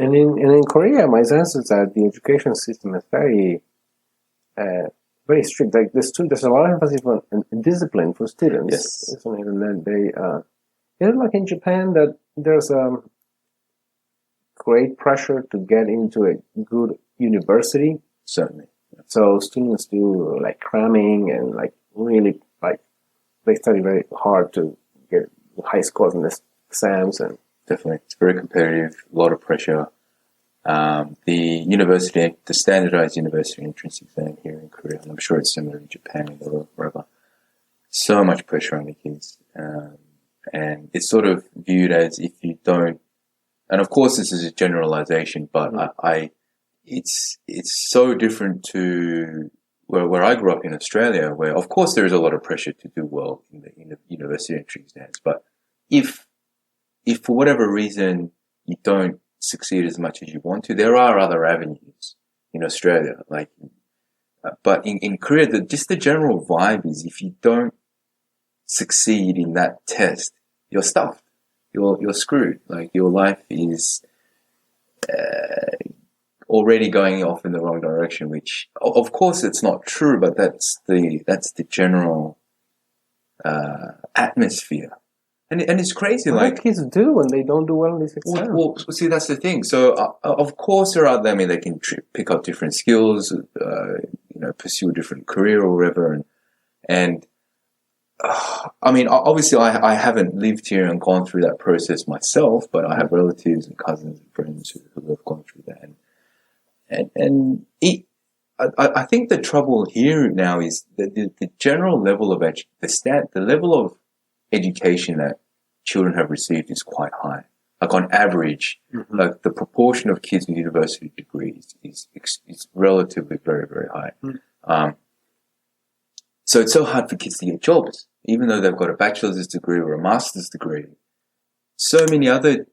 in Korea, my sense is that the education system is very strict. Like there's a lot of emphasis on discipline for students, Yes. isn't it? And then it's like in Japan that there's great pressure to get into a good university. Certainly. So students do like cramming and like really like they study very hard to get high scores in the exams and Definitely. It's very competitive, a lot of pressure. The standardized university entrance exam here in Korea, and I'm sure it's similar in Japan or wherever, so much pressure on the kids. And it's sort of viewed as if you don't, and of course this is a generalization, but it's so different to where I grew up in Australia, where of course there is a lot of pressure to do well in the university entry exams, but if for whatever reason you don't succeed as much as you want to, there are other avenues in Australia. But in Korea, just the general vibe is if you don't succeed in that test, you're stuffed. You're screwed. Like your life is already going off in the wrong direction. Which, of course, it's not true, but that's the general atmosphere. And it's crazy. What kids do when they don't do well in these exams? Well, see, that's the thing. So, of course, there are. I mean, they can pick up different skills, pursue a different career or whatever. And I mean, obviously, I haven't lived here and gone through that process myself, but I have relatives and cousins and friends who have gone through that. I think the trouble here now is that the general level of the level of education that children have received is quite high. Like on average, like the proportion of kids with university degrees is relatively very, very high. So it's so hard for kids to get jobs, even though they've got a bachelor's degree or a master's degree. So many other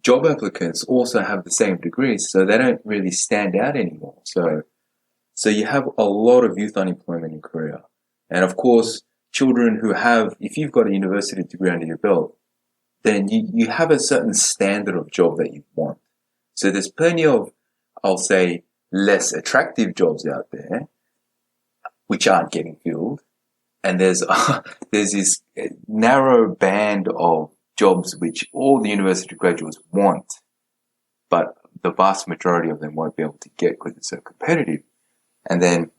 job applicants also have the same degrees, so they don't really stand out anymore. So you have a lot of youth unemployment in Korea. And of course, children who if you've got a university degree under your belt, then you have a certain standard of job that you want. So there's plenty of, I'll say, less attractive jobs out there, which aren't getting filled. And there's this narrow band of jobs which all the university graduates want, but the vast majority of them won't be able to get because it's so competitive. And then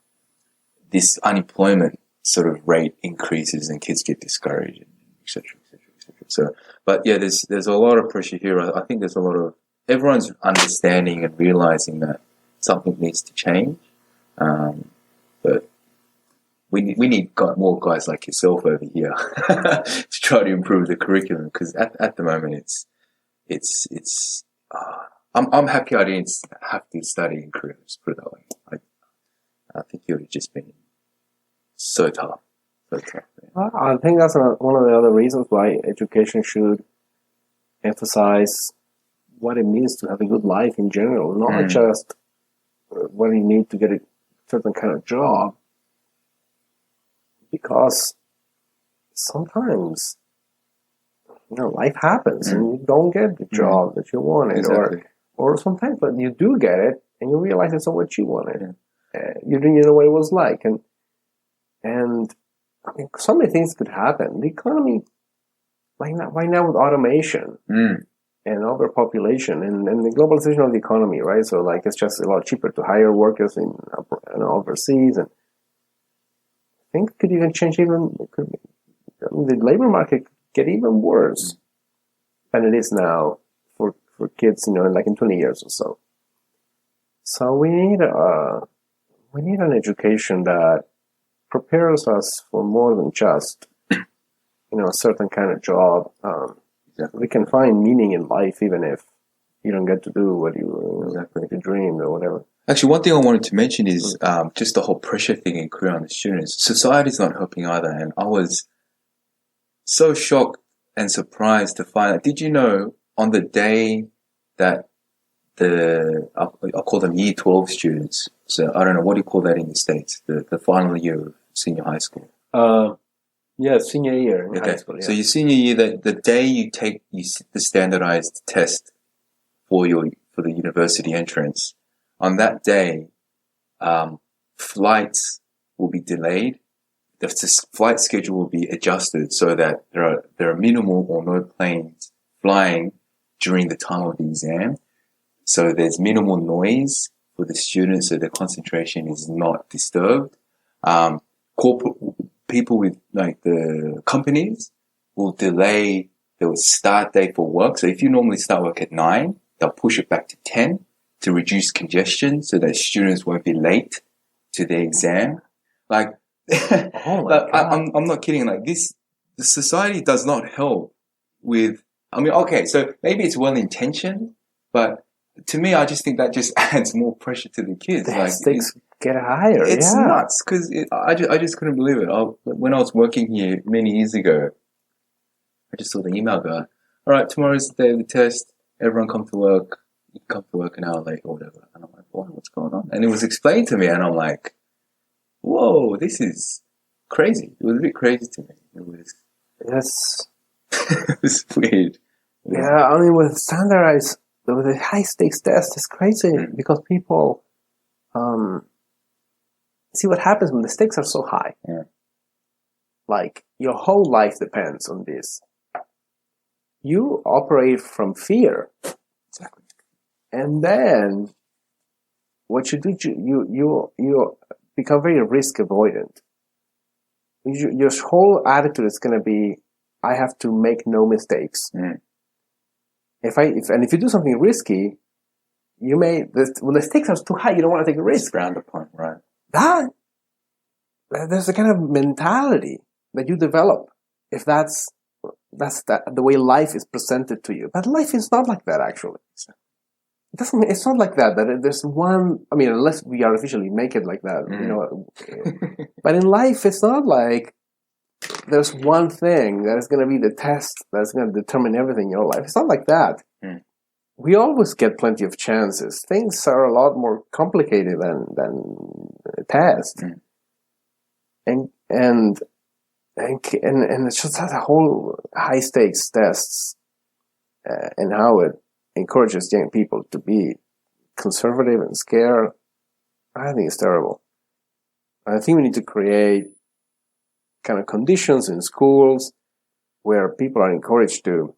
this unemployment sort of rate increases and kids get discouraged, et cetera, et cetera, et cetera. So, but yeah, there's a lot of pressure here. I think there's a lot of, everyone's understanding and realizing that something needs to change. But we need more guys like yourself over here to try to improve the curriculum, because at the moment I'm happy I didn't have to study in Korea. Just put it that way. I think it would have just been so tough. So tough. Yeah. I think that's one of the other reasons why education should emphasize what it means to have a good life in general, not just what you need to get a certain kind of job. Because sometimes, life happens and you don't get the job that you wanted, exactly. or sometimes, but you do get it and you realize it's not what you wanted. You didn't know what it was like, and I mean, so many things could happen. The economy, right now with automation and overpopulation and the globalization of the economy, right? So like it's just a lot cheaper to hire workers in overseas, and I think it could even change. The labor market could get even worse than it is now for kids, like in 20 years or so. So we need an education that prepares us for more than just, a certain kind of job. We can find meaning in life even if you don't get to do what you dreamed or whatever. Actually, one thing I wanted to mention is just the whole pressure thing in Korea on the students. Society's not helping either, and I was so shocked and surprised to find out. Did you know on the day that I'll call them Year 12 students, so I don't know, what do you call that in the States? The final year of senior high school. Yeah, senior year in high school. Yeah. So your senior year, the day you take the standardized test for for the university entrance. On that day, flights will be delayed. The flight schedule will be adjusted so that there are minimal or no planes flying during the time of the exam. So there's minimal noise for the students, so their concentration is not disturbed. Corporate people with like the companies will delay the start date for work. So if you normally start work at 9, they'll push it back to 10 to reduce congestion so that students won't be late to their exam. Like, like I'm not kidding. Like this, the society does not help with, I mean, okay, so maybe it's well intentioned, but to me, I just think that just adds more pressure to the kids. The stakes get higher. It's nuts because I just couldn't believe it. When I was working here many years ago, I just saw the email go, all right, tomorrow's the day of the test. Everyone come to work. You come to work an hour late or whatever. And I'm like, what's going on? And it was explained to me, and I'm like, whoa, this is crazy. It was a bit crazy to me. It was. Yes. It was weird. Yeah, I mean, with standardized, with a high stakes test, it's crazy because people see what happens when the stakes are so high. Yeah. Like your whole life depends on this. You operate from fear. Exactly. And then what you do, you become very risk avoidant. Your whole attitude is going to be, I have to make no mistakes. If you do something risky, you may, when the stakes are too high, you don't want to take a risk. Frowned upon, right? There's a kind of mentality that you develop if that's the way life is presented to you. But life is not like that, actually. It's not like that. That there's one. I mean, unless we artificially make it like that, you know. But in life, it's not like there's one thing that is going to be the test that's going to determine everything in your life. It's not like that. We always get plenty of chances. Things are a lot more complicated than a test, and it's just that whole high stakes tests and how it encourages young people to be conservative and scared. I think it's terrible. I think we need to create kind of conditions in schools where people are encouraged to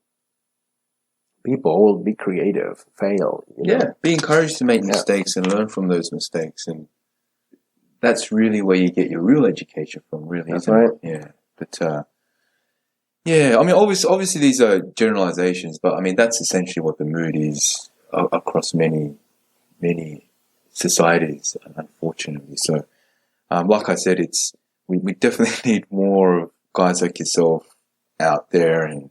be creative, fail. Be encouraged to make mistakes and learn from those mistakes, and that's really where you get your real education from. Really, that's right. Yeah, but I mean, obviously these are generalizations, but I mean that's essentially what the mood is across many societies, unfortunately. So, like I said, we definitely need more guys like yourself out there and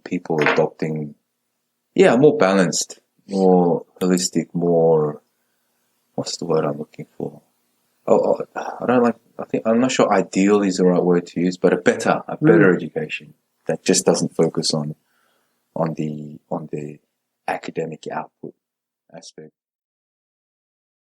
people adopting, more balanced, more holistic, more, what's the word I'm looking for? I'm not sure ideal is the right word to use, but a better education that just doesn't focus on the academic output aspect.